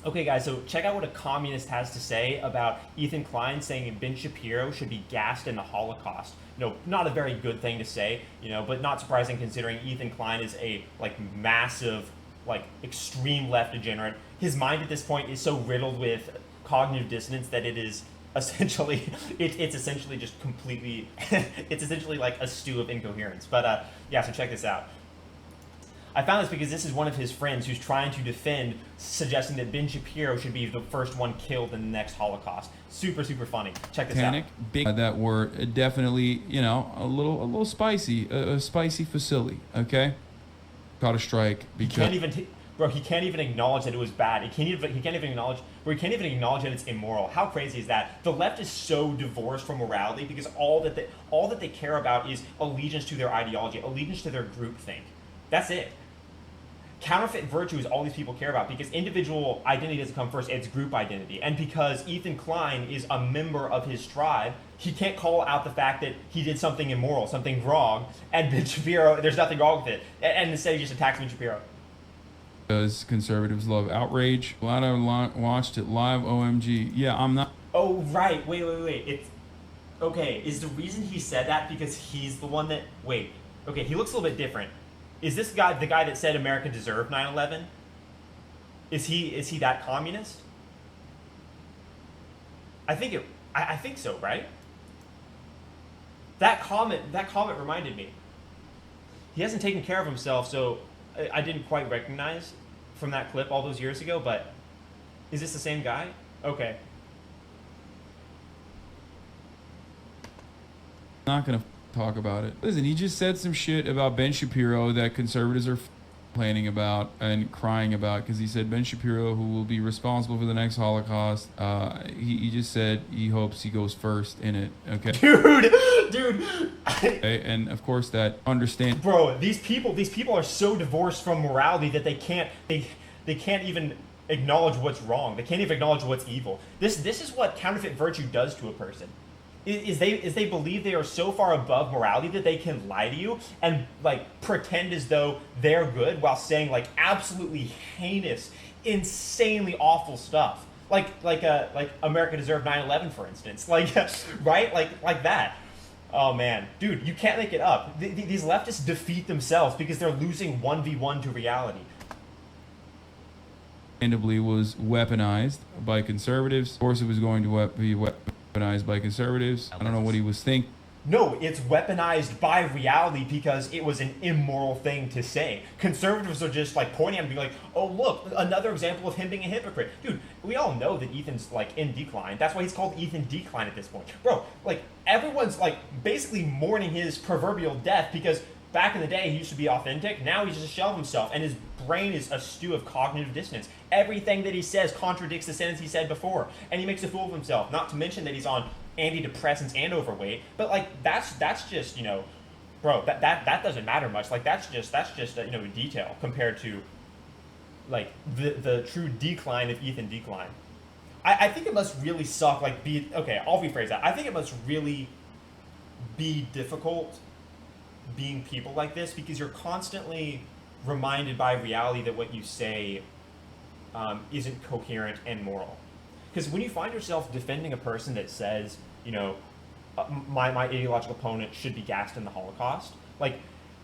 Okay, guys, so check out what a communist has to say about Ethan Klein saying Ban Shapiro should be gassed in the Holocaust. Not a very good thing to say, but not surprising considering Ethan Klein is a massive, extreme left degenerate. His mind at this point is so riddled with cognitive dissonance that it is essentially it's essentially just completely it's essentially like a stew of incoherence. But yeah, so check this out. I found this because this is one of his friends who's trying to defend, suggesting that Ban Shapiro should be the first one killed in the next Holocaust. Super, super funny. Check this out. Big that were definitely, a little spicy, a spicy facility. Okay, caught a strike because he can't even acknowledge that it was bad. He can't even acknowledge that it's immoral. How crazy is that? The left is so divorced from morality because all that they care about is allegiance to their ideology, allegiance to their groupthink. That's it. Counterfeit virtue is all these people care about because individual identity doesn't come first, it's group identity. And because Ethan Klein is a member of his tribe, he can't call out the fact that he did something immoral, something wrong, and Ban Shapiro, there's nothing wrong with it. And instead he just attacks Ban Shapiro. Because conservatives love outrage. Glad I watched it live, OMG. Yeah, I'm not. Oh, right. Wait. It's okay. Is the reason he said that because he's the one that... Wait. Okay, he looks a little bit different. Is this guy the guy that said America deserved 9/11? Is he that communist? I think so, right? That comment reminded me. He hasn't taken care of himself, so I didn't quite recognize from that clip all those years ago, but is this the same guy? Okay. Not gonna talk about it. Listen, he just said some shit about Ban Shapiro that conservatives are complaining about and crying about because he said Ban Shapiro, who will be responsible for the next Holocaust, he just said he hopes he goes first in it. Okay, dude. Okay? And of course that understand. Bro, these people are so divorced from morality that they can't even acknowledge what's wrong. They can't even acknowledge what's evil. This is what counterfeit virtue does to a person. Is they believe they are so far above morality that they can lie to you and pretend as though they're good while saying absolutely heinous, insanely awful stuff. Like America deserved 9/11, for instance. Right? Like that. Oh man, dude, you can't make it up. These leftists defeat themselves because they're losing 1v1 to reality. Understandably was weaponized by conservatives. Of course, it was going to be weaponized by conservatives. I don't know what he was thinking. No, it's weaponized by reality because it was an immoral thing to say. Conservatives are just pointing at him and being like, oh look, another example of him being a hypocrite. Dude, we all know that Ethan's in decline. That's why he's called Ethan Decline at this point. Bro, everyone's basically mourning his proverbial death because back in the day he used to be authentic. Now he's just a shell of himself and his brain is a stew of cognitive dissonance. Everything that he says contradicts the sentence he said before, and he makes a fool of himself. Not to mention that he's on antidepressants and overweight. But that's just bro, that doesn't matter much. That's just a detail compared to the true decline of Ethan Decline. I think it must really suck. I'll rephrase that. I think it must really be difficult being people like this because you're constantly reminded by reality that what you say isn't coherent and moral. Because when you find yourself defending a person that says, my ideological opponent should be gassed in the Holocaust,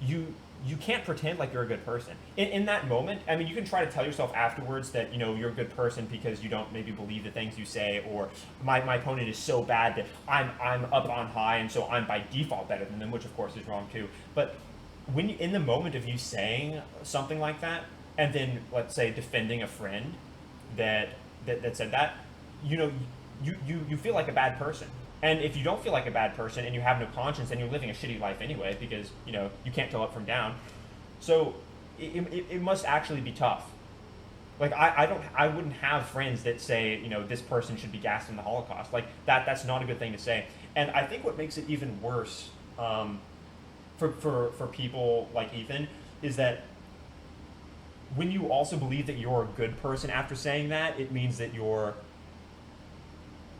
you can't pretend like you're a good person. In that moment, I mean, you can try to tell yourself afterwards that, you're a good person because you don't maybe believe the things you say, or my opponent is so bad that I'm up on high and so I'm by default better than them, which of course is wrong too. But when in the moment of you saying something like that, and then let's say defending a friend that said that, you feel like a bad person. And if you don't feel like a bad person and you have no conscience, then you're living a shitty life anyway because, you can't tell up from down. So it must actually be tough. I wouldn't have friends that say, this person should be gassed in the Holocaust. That's not a good thing to say. And I think what makes it even worse for people like Ethan is that when you also believe that you're a good person after saying that, it means that you're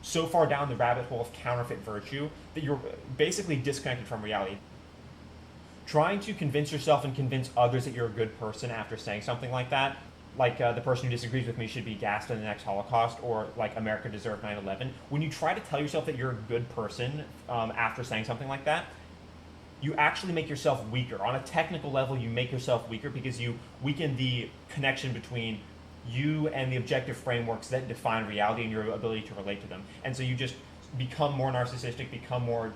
so far down the rabbit hole of counterfeit virtue that you're basically disconnected from reality. Trying to convince yourself and convince others that you're a good person after saying something like that, like the person who disagrees with me should be gassed in the next Holocaust, or like America deserved 9/11. When you try to tell yourself that you're a good person after saying something like that, you actually make yourself weaker. On a technical level, you make yourself weaker because you weaken the connection between you and the objective frameworks that define reality and your ability to relate to them. And so you just become more narcissistic, become more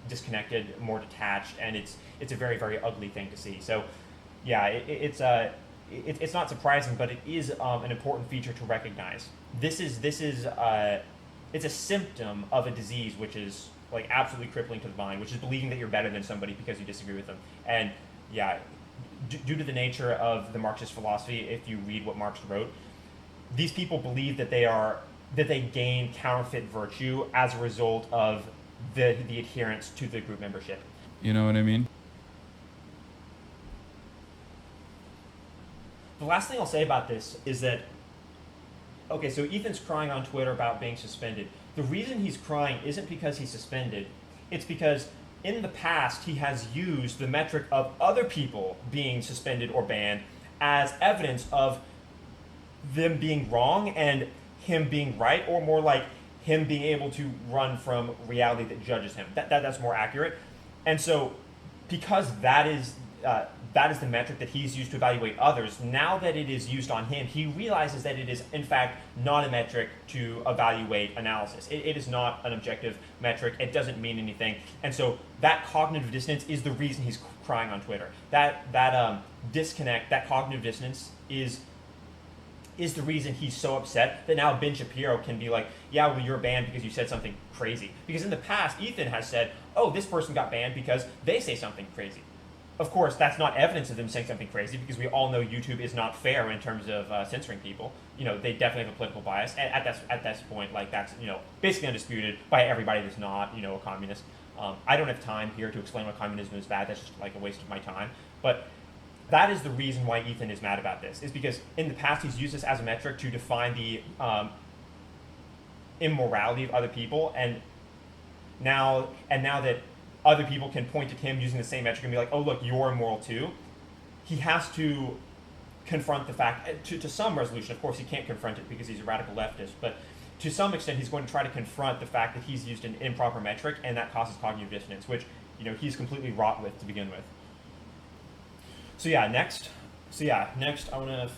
disconnected, more detached, and it's a very, very ugly thing to see. So yeah, it's not surprising, but it is an important feature to recognize. This is it's a symptom of a disease which is like absolutely crippling to the mind, which is believing that you're better than somebody because you disagree with them. And yeah, due to the nature of the Marxist philosophy, if you read what Marx wrote, these people believe that they gain counterfeit virtue as a result of the adherence to the group membership. You know what I mean? The last thing I'll say about this is that, okay, so Ethan's crying on Twitter about being suspended. The reason he's crying isn't because he's suspended. It's because in the past he has used the metric of other people being suspended or banned as evidence of them being wrong and him being right, or more like him being able to run from reality that judges him. That's more accurate. And so because that is the metric that he's used to evaluate others, now that it is used on him, he realizes that it is, in fact, not a metric to evaluate analysis. It is not an objective metric. It doesn't mean anything. And so that cognitive dissonance is the reason he's crying on Twitter. That disconnect, that cognitive dissonance is the reason he's so upset that now Ben Shapiro can be like, yeah, well, you're banned because you said something crazy. Because in the past, Ethan has said, oh, this person got banned because they say something crazy. Of course, that's not evidence of them saying something crazy, because we all know YouTube is not fair in terms of censoring people. You know, they definitely have a political bias. And at this point, like, that's, you know, basically undisputed by everybody that's not, you know, a communist. I don't have time here to explain why communism is bad. That's just like a waste of my time. But that is the reason why Ethan is mad about this, is because in the past he's used this as a metric to define the immorality of other people, and now that other people can point at him using the same metric and be like, oh, look, you're immoral too, he has to confront the fact, to some resolution. Of course, he can't confront it because he's a radical leftist, but to some extent he's going to try to confront the fact that he's used an improper metric, and that causes cognitive dissonance, which, you know, he's completely wrought with to begin with. So yeah, next I want to...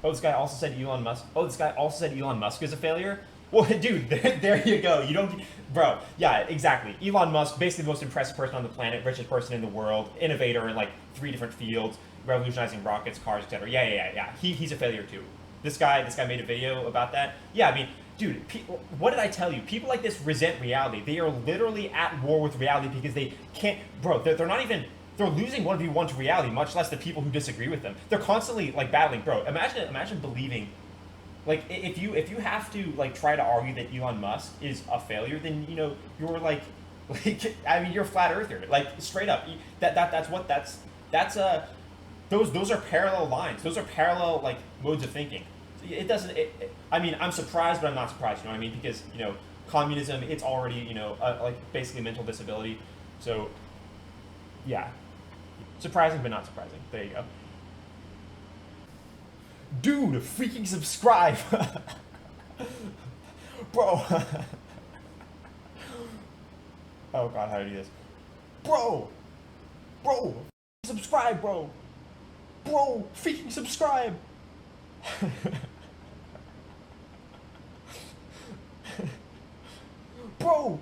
Oh, this guy also said Elon Musk is a failure? Well, dude, there you go. You don't... Bro, yeah, exactly. Elon Musk, basically the most impressive person on the planet, richest person in the world, innovator in like 3 different fields, revolutionizing rockets, cars, etc. Yeah. He's a failure too. This guy made a video about that. Yeah, I mean... Dude, what did I tell you? People like this resent reality. They are literally at war with reality because they can't... Bro, they're not even... They're losing 1v1 to reality, much less the people who disagree with them. They're constantly, like, battling. Bro, imagine believing... Like, if you have to, like, try to argue that Elon Musk is a failure, then, you know, you're, like... I mean, you're a flat earther. Like, straight up. Those are parallel lines. Those are parallel, like, modes of thinking. It doesn't... I mean, I'm surprised, but I'm not surprised, you know what I mean? Because, you know, communism, it's already, you know, like, basically mental disability. So, yeah. Surprising, but not surprising. There you go. Dude, freaking subscribe! Bro! Oh god, how do I do this? Bro! Subscribe, bro! Bro, freaking subscribe! Bro!